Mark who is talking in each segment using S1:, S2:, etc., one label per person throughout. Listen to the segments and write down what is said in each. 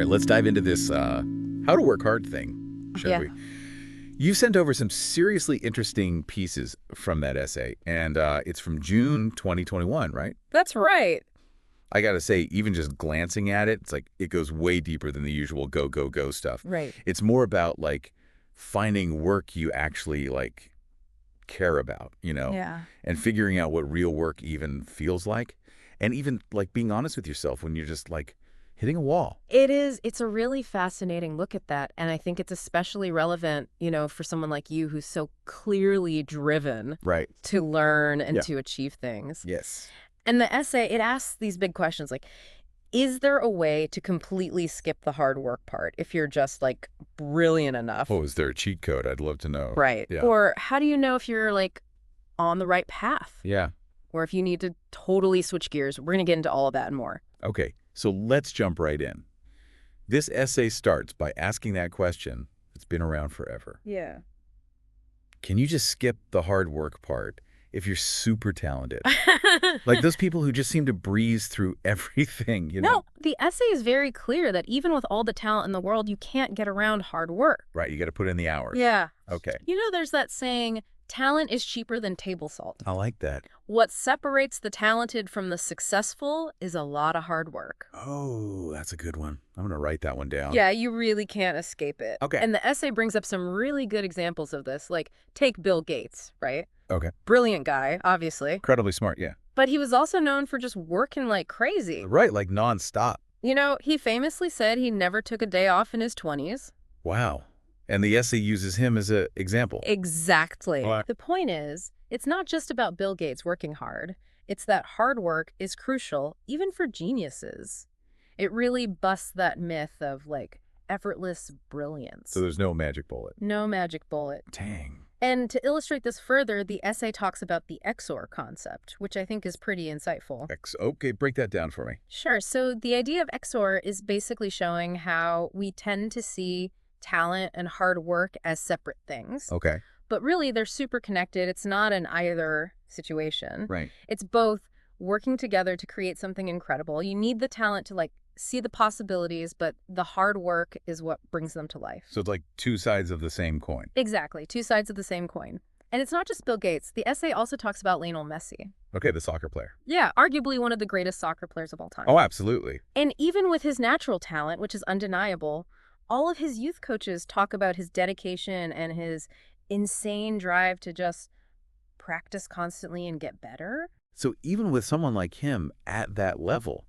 S1: right, let's dive into this how to work hard thing, shall we? You sent over some seriously interesting pieces from that essay, and it's from June 2021, right?
S2: That's right.
S1: I gotta say, even just glancing at it, it's like it goes way deeper than the usual go, go, go stuff.
S2: Right.
S1: It's more about, like, finding work you actually, like, care about,
S2: Yeah.
S1: and figuring out what real work even feels like, and even, like, being honest with yourself when you're just, like, hitting a wall.
S2: It's a really fascinating look at that. And I think it's especially relevant, for someone like you who's so clearly driven
S1: Right.
S2: to learn and
S1: Yeah.
S2: to achieve things.
S1: Yes.
S2: And the essay, it asks these big questions like, is there a way to completely skip the hard work part if you're just like brilliant enough?
S1: Oh, is there a cheat code? I'd love to know.
S2: Right.
S1: Yeah.
S2: Or how do you know if you're like on the right path?
S1: Yeah.
S2: Or if you need to totally switch gears? We're going to get into all of that and more.
S1: Okay, so let's jump right in. This essay starts by asking that question that's been around forever.
S2: Yeah.
S1: Can you just skip the hard work part if you're super talented? Like those people who just seem to breeze through everything,
S2: No, the essay is very clear that even with all the talent in the world, you can't get around hard work.
S1: Right, you got to put in the hours.
S2: Yeah.
S1: Okay.
S2: There's that saying, talent is cheaper than table salt.
S1: I like that.
S2: What separates the talented from the successful is a lot of hard work.
S1: Oh, that's a good one. I'm going to write that one down.
S2: Yeah, you really can't escape it.
S1: Okay.
S2: And the essay brings up some really good examples of this. Like, take Bill Gates, right?
S1: Okay.
S2: Brilliant guy, obviously.
S1: Incredibly smart, yeah.
S2: But he was also known for just working like crazy.
S1: Right, like nonstop.
S2: He famously said he never took a day off in his 20s.
S1: Wow. And the essay uses him as an example.
S2: Exactly.
S1: Wow.
S2: The point is, it's not just about Bill Gates working hard. It's that hard work is crucial, even for geniuses. It really busts that myth of, like, effortless brilliance.
S1: So there's no magic bullet.
S2: No magic bullet.
S1: Dang.
S2: And to illustrate this further, the essay talks about the XOR concept, which I think is pretty insightful.
S1: Okay, break that down for me.
S2: Sure. So the idea of XOR is basically showing how we tend to see talent and hard work as separate things.
S1: Okay.
S2: But really, they're super connected. It's not an either situation.
S1: Right.
S2: It's both working together to create something incredible. You need the talent to, like, see the possibilities, but the hard work is what brings them to life.
S1: So it's like two sides of the same coin.
S2: Exactly. Two sides of the same coin. And it's not just Bill Gates. The essay also talks about Lionel Messi.
S1: Okay, the soccer player.
S2: Yeah, arguably one of the greatest soccer players of all time.
S1: Oh, absolutely.
S2: And even with his natural talent, which is undeniable, all of his youth coaches talk about his dedication and his insane drive to just practice constantly and get better.
S1: So even with someone like him at that level,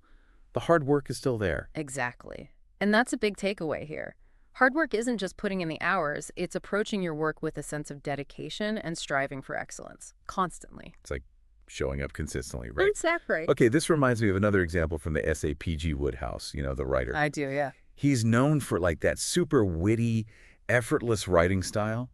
S1: the hard work is still there.
S2: Exactly. And that's a big takeaway here. Hard work isn't just putting in the hours, it's approaching your work with a sense of dedication and striving for excellence, constantly.
S1: It's like showing up consistently, right?
S2: Exactly.
S1: Okay, this reminds me of another example from the essay P.G. Woodhouse, the writer.
S2: I do, yeah.
S1: He's known for like that super witty, effortless writing style.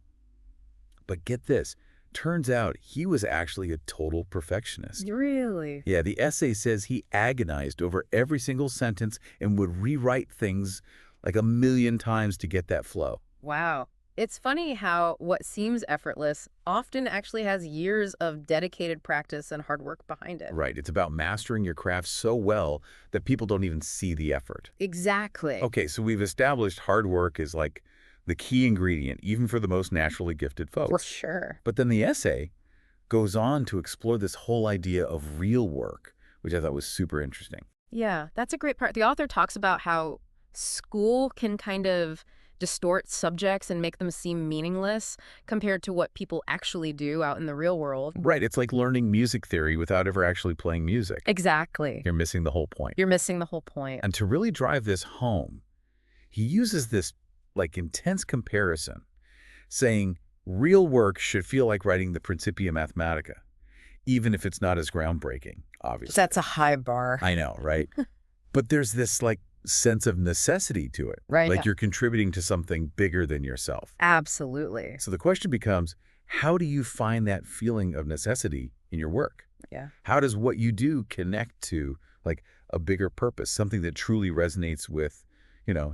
S1: But get this, turns out he was actually a total perfectionist.
S2: Really?
S1: Yeah, the essay says he agonized over every single sentence and would rewrite things like 1,000,000 times to get that flow.
S2: Wow. It's funny how what seems effortless often actually has years of dedicated practice and hard work behind it.
S1: Right, it's about mastering your craft so well that people don't even see the effort.
S2: Exactly.
S1: Okay, so we've established hard work is like the key ingredient, even for the most naturally gifted folks.
S2: For sure.
S1: But then the essay goes on to explore this whole idea of real work, which I thought was super interesting.
S2: Yeah, that's a great part. The author talks about how school can kind of distort subjects and make them seem meaningless compared to what people actually do out in the real world.
S1: Right, it's like learning music theory without ever actually playing music.
S2: Exactly.
S1: You're missing the whole point.
S2: You're missing the whole point.
S1: And to really drive this home, he uses this like intense comparison, saying real work should feel like writing the Principia Mathematica, even if it's not as groundbreaking, obviously.
S2: That's a high bar.
S1: I know, right? But there's this like sense of necessity to it.
S2: Right.
S1: Like you're contributing to something bigger than yourself.
S2: Absolutely.
S1: So the question becomes, how do you find that feeling of necessity in your work?
S2: Yeah.
S1: How does what you do connect to like a bigger purpose, something that truly resonates with,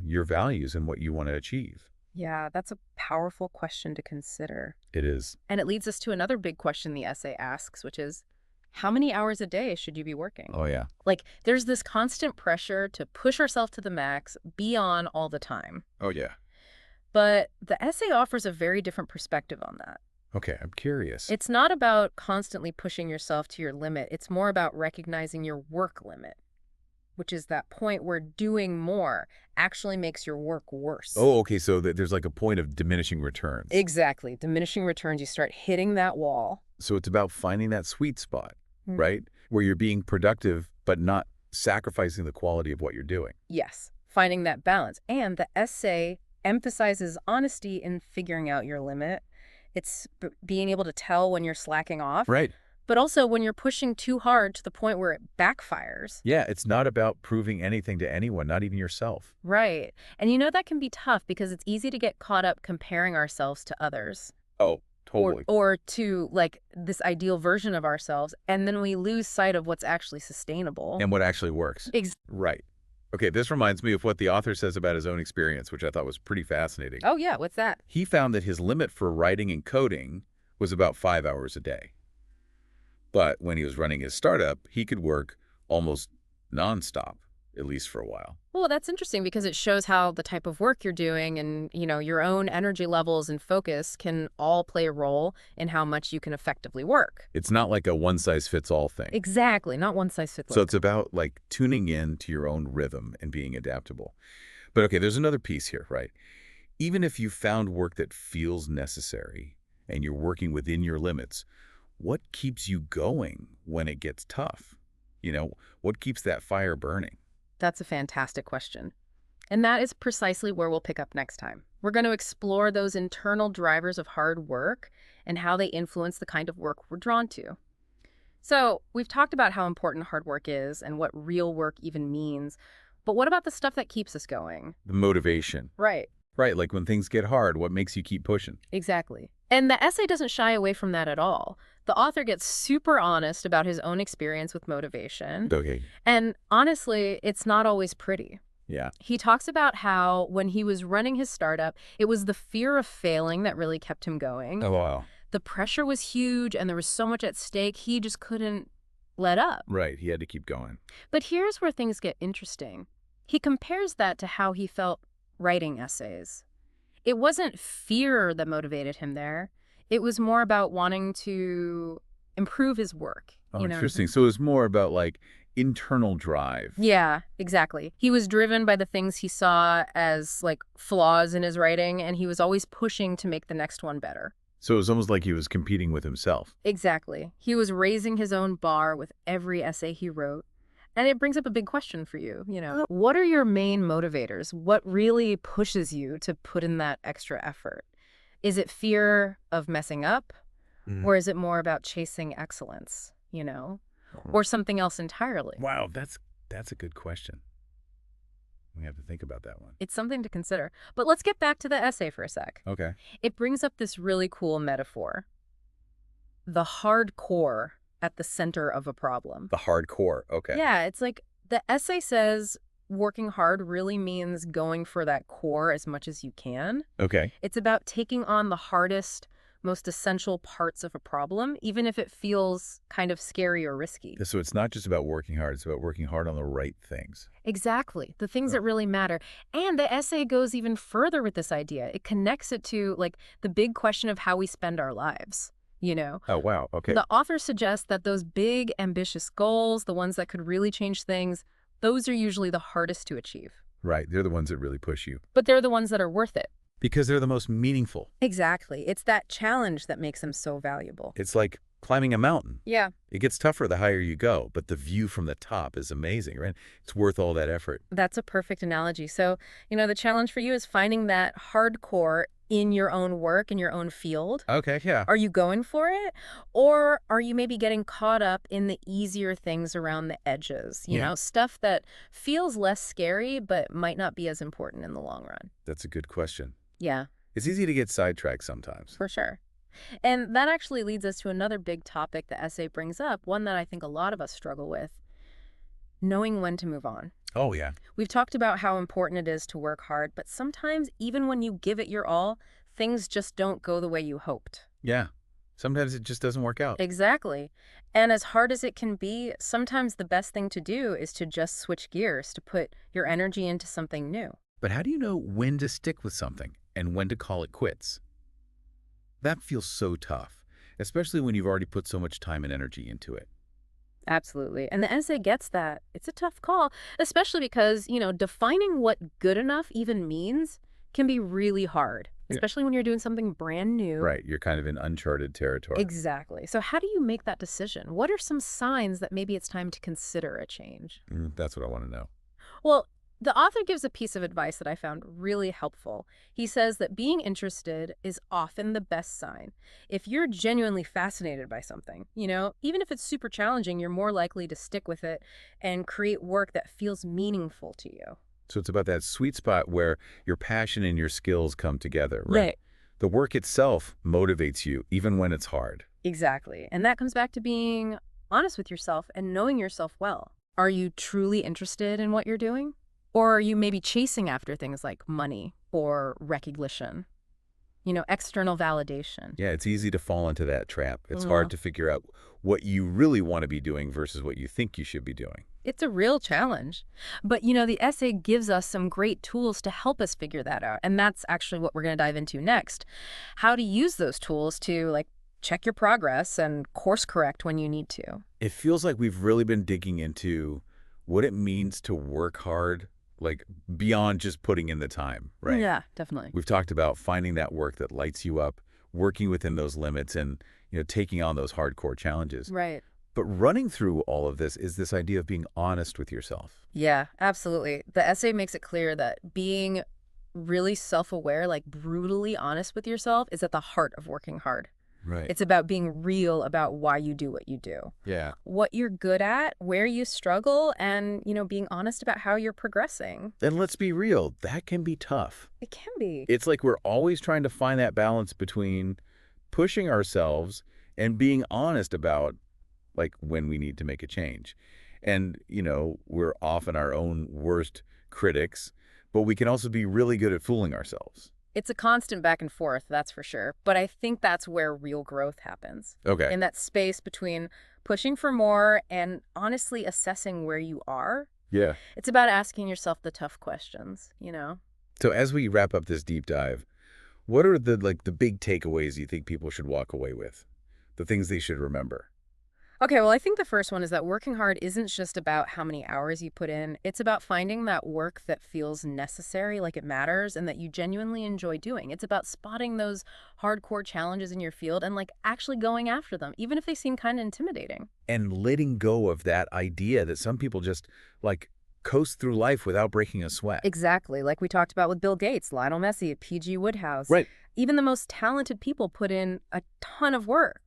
S1: your values and what you want to achieve?
S2: Yeah, that's a powerful question to consider.
S1: It is.
S2: And it leads us to another big question the essay asks, which is, How many hours a day should you be working?
S1: Oh, yeah.
S2: Like, there's this constant pressure to push ourselves to the max, be on all the time.
S1: Oh, yeah.
S2: But the essay offers a very different perspective on that.
S1: Okay, I'm curious.
S2: It's not about constantly pushing yourself to your limit. It's more about recognizing your work limit, which is that point where doing more actually makes your work worse.
S1: Oh, okay, so there's like a point of diminishing returns.
S2: Exactly. Diminishing returns, you start hitting that wall.
S1: So it's about finding that sweet spot,
S2: Mm.
S1: right? Where you're being productive, but not sacrificing the quality of what you're doing.
S2: Yes, finding that balance. And the essay emphasizes honesty in figuring out your limit. It's being able to tell when you're slacking off,
S1: Right.
S2: but also when you're pushing too hard to the point where it backfires.
S1: Yeah, it's not about proving anything to anyone, not even yourself.
S2: Right. And that can be tough because it's easy to get caught up comparing ourselves to others
S1: Oh, totally.
S2: or to like this ideal version of ourselves. And then we lose sight of what's actually sustainable.
S1: And what actually works. Right. Okay, this reminds me of what the author says about his own experience, which I thought was pretty fascinating.
S2: Oh, yeah. What's that?
S1: He found that his limit for writing and coding was about 5 hours a day. But when he was running his startup, he could work almost nonstop, at least for a while.
S2: Well, that's interesting because it shows how the type of work you're doing and, your own energy levels and focus can all play a role in how much you can effectively work.
S1: It's not like a one-size-fits-all thing.
S2: Exactly. Not one size fits all.
S1: So it's about like tuning in to your own rhythm and being adaptable. But okay, there's another piece here, right? Even if you found work that feels necessary and you're working within your limits, what keeps you going when it gets tough? What keeps that fire burning?
S2: That's a fantastic question. And that is precisely where we'll pick up next time. We're going to explore those internal drivers of hard work and how they influence the kind of work we're drawn to. So, we've talked about how important hard work is and what real work even means. But what about the stuff that keeps us going?
S1: The motivation.
S2: Right.
S1: Right, like when things get hard, what makes you keep pushing?
S2: Exactly. And the essay doesn't shy away from that at all. The author gets super honest about his own experience with motivation.
S1: Okay.
S2: And honestly, it's not always pretty.
S1: Yeah.
S2: He talks about how when he was running his startup, it was the fear of failing that really kept him going.
S1: Oh, wow.
S2: The pressure was huge and there was so much at stake, he just couldn't let up.
S1: Right, he had to keep going.
S2: But here's where things get interesting. He compares that to how he felt writing essays. It wasn't fear that motivated him there. It was more about wanting to improve his work.
S1: Oh,
S2: you know?
S1: interesting. So it's more about like internal drive.
S2: Yeah, exactly. He was driven by the things he saw as like flaws in his writing, and he was always pushing to make the next one better.
S1: So it was almost like he was competing with himself.
S2: Exactly. He was raising his own bar with every essay he wrote. And it brings up a big question for you, what are your main motivators? What really pushes you to put in that extra effort? Is it fear of messing up? Or is it more about chasing excellence, or something else entirely?
S1: Wow, that's a good question. We have to think about that one.
S2: It's something to consider. But let's get back to the essay for a sec.
S1: Okay.
S2: It brings up this really cool metaphor. The hard core at the center of a problem.
S1: The hardcore. Okay.
S2: Yeah, it's like the essay says working hard really means going for that core as much as you can.
S1: Okay.
S2: It's about taking on the hardest, most essential parts of a problem, even if it feels kind of scary or risky.
S1: So it's not just about working hard, it's about working hard on the right things.
S2: Exactly. The things that really matter. And the essay goes even further with this idea. It connects it to like the big question of how we spend our lives.
S1: Oh, wow. Okay.
S2: The author suggests that those big, ambitious goals, the ones that could really change things, those are usually the hardest to achieve.
S1: Right. They're the ones that really push you.
S2: But they're the ones that are worth it.
S1: Because they're the most meaningful.
S2: Exactly. It's that challenge that makes them so valuable.
S1: It's like climbing a mountain.
S2: Yeah,
S1: It gets tougher the higher you go, but the view from the top is amazing, right? It's worth all that effort.
S2: that's a perfect analogy. So, the challenge for you is finding that hardcore in your own work, in your own field.
S1: Okay, yeah.
S2: Are you going for it? Or are you maybe getting caught up in the easier things around the edges? Stuff that feels less scary, but might not be as important in the long run.
S1: That's a good question.
S2: Yeah,
S1: It's easy to get sidetracked sometimes.
S2: for sure. And that actually leads us to another big topic the essay brings up, one that I think a lot of us struggle with, knowing when to move on.
S1: Oh, yeah.
S2: We've talked about how important it is to work hard, but sometimes even when you give it your all, things just don't go the way you hoped.
S1: Yeah. Sometimes it just doesn't work out.
S2: Exactly. And as hard as it can be, sometimes the best thing to do is to just switch gears, to put your energy into something new.
S1: But how do you know when to stick with something and when to call it quits? That feels so tough, especially when you've already put so much time and energy into it.
S2: Absolutely. And the essay gets that. It's a tough call, especially because, defining what good enough even means can be really hard,
S1: Yeah.
S2: especially when you're doing something brand new.
S1: Right, you're kind of in uncharted territory.
S2: Exactly. So how do you make that decision? What are some signs that maybe it's time to consider a change?
S1: That's what I want to know.
S2: Well, the author gives a piece of advice that I found really helpful. He says that being interested is often the best sign. If you're genuinely fascinated by something, even if it's super challenging, you're more likely to stick with it and create work that feels meaningful to you.
S1: So it's about that sweet spot where your passion and your skills come together, right?
S2: Right.
S1: The work itself motivates you, even when it's hard.
S2: Exactly. And that comes back to being honest with yourself and knowing yourself well. Are you truly interested in what you're doing? Or are you maybe chasing after things like money or recognition, external validation?
S1: Yeah, it's easy to fall into that trap. It's
S2: Mm.
S1: hard to figure out what you really want to be doing versus what you think you should be doing.
S2: It's a real challenge. But, the essay gives us some great tools to help us figure that out. And that's actually what we're going to dive into next. How to use those tools to, check your progress and course correct when you need to.
S1: It feels like we've really been digging into what it means to work hard, like beyond just putting in the time, right?
S2: Yeah, definitely.
S1: We've talked about finding that work that lights you up, working within those limits and, taking on those hardcore challenges.
S2: Right.
S1: But running through all of this is this idea of being honest with yourself.
S2: Yeah, absolutely. The essay makes it clear that being really self-aware, like brutally honest with yourself, is at the heart of working hard.
S1: Right.
S2: It's about being real about why you do what you do,
S1: Yeah.
S2: what you're good at, where you struggle, and, being honest about how you're progressing.
S1: And let's be real, that can be tough.
S2: It can be.
S1: It's like we're always trying to find that balance between pushing ourselves and being honest about like when we need to make a change. And, we're often our own worst critics, but we can also be really good at fooling ourselves.
S2: It's a constant back and forth, that's for sure. But I think that's where real growth happens.
S1: Okay.
S2: In that space between pushing for more and honestly assessing where you are.
S1: Yeah.
S2: It's about asking yourself the tough questions.
S1: So as we wrap up this deep dive, what are the big takeaways you think people should walk away with? The things they should remember?
S2: Okay, well, I think the first one is that working hard isn't just about how many hours you put in. It's about finding that work that feels necessary, like it matters, and that you genuinely enjoy doing. It's about spotting those hardcore challenges in your field and actually going after them, even if they seem kind of intimidating.
S1: And letting go of that idea that some people just like coast through life without breaking a sweat.
S2: Exactly, like we talked about with Bill Gates, Lionel Messi, P.G. Woodhouse.
S1: Right.
S2: Even the most talented people put in a ton of work.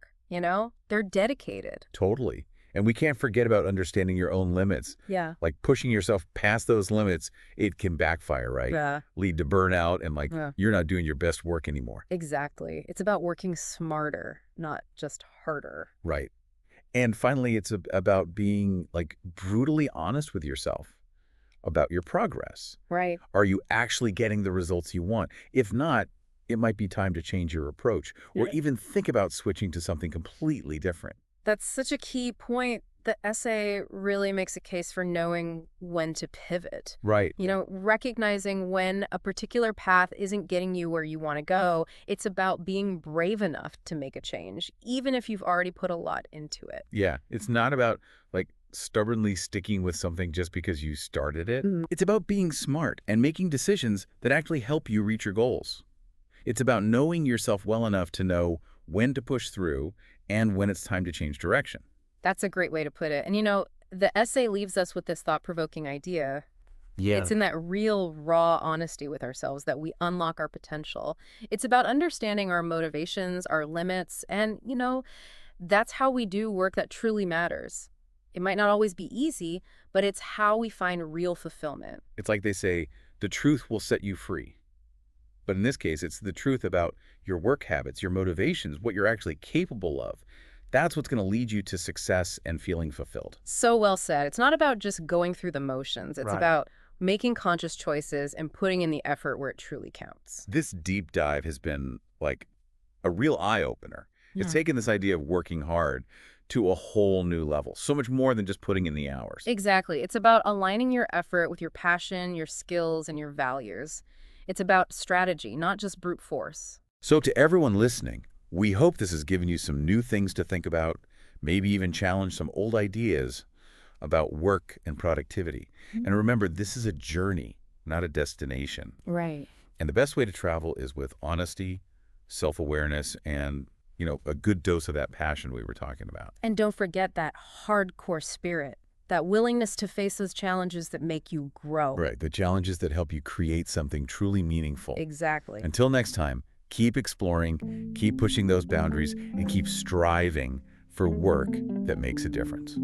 S2: They're dedicated.
S1: Totally. And we can't forget about understanding your own limits.
S2: Yeah.
S1: Like pushing yourself past those limits, it can backfire, right?
S2: Yeah.
S1: Lead to burnout and
S2: Yeah.
S1: you're not doing your best work anymore.
S2: Exactly. It's about working smarter, not just harder.
S1: Right. And finally, it's about being brutally honest with yourself about your progress.
S2: Right.
S1: Are you actually getting the results you want? If not, it might be time to change your approach or
S2: Yeah.
S1: even think about switching to something completely different.
S2: That's such a key point. The essay really makes a case for knowing when to pivot.
S1: Right.
S2: Recognizing when a particular path isn't getting you where you want to go. It's about being brave enough to make a change, even if you've already put a lot into it.
S1: Yeah. It's not about stubbornly sticking with something just because you started it.
S2: Mm.
S1: It's about being smart and making decisions that actually help you reach your goals. It's about knowing yourself well enough to know when to push through and when it's time to change direction.
S2: That's a great way to put it. And the essay leaves us with this thought-provoking idea.
S1: Yeah.
S2: It's in that real, raw honesty with ourselves that we unlock our potential. It's about understanding our motivations, our limits, and, that's how we do work that truly matters. It might not always be easy, but it's how we find real fulfillment.
S1: It's like they say, the truth will set you free. But in this case, it's the truth about your work habits, your motivations, what you're actually capable of. That's what's going to lead you to success and feeling fulfilled.
S2: So well said. It's not about just going through the motions. It's
S1: Right.
S2: about making conscious choices and putting in the effort where it truly counts.
S1: This deep dive has been a real eye-opener. It's
S2: Yeah.
S1: taken this idea of working hard to a whole new level, so much more than just putting in the hours.
S2: Exactly. It's about aligning your effort with your passion, your skills, and your values. It's about strategy, not just brute force.
S1: So to everyone listening, we hope this has given you some new things to think about, maybe even challenge some old ideas about work and productivity. And
S2: Mhm.
S1: remember, this is a journey, not a destination.
S2: Right.
S1: And the best way to travel is with honesty, self-awareness, and, a good dose of that passion we were talking about.
S2: And don't forget that hardcore spirit, that willingness to face those challenges that make you grow.
S1: Right, the challenges that help you create something truly meaningful.
S2: Exactly.
S1: Until next time, keep exploring, keep pushing those boundaries, and keep striving for work that makes a difference.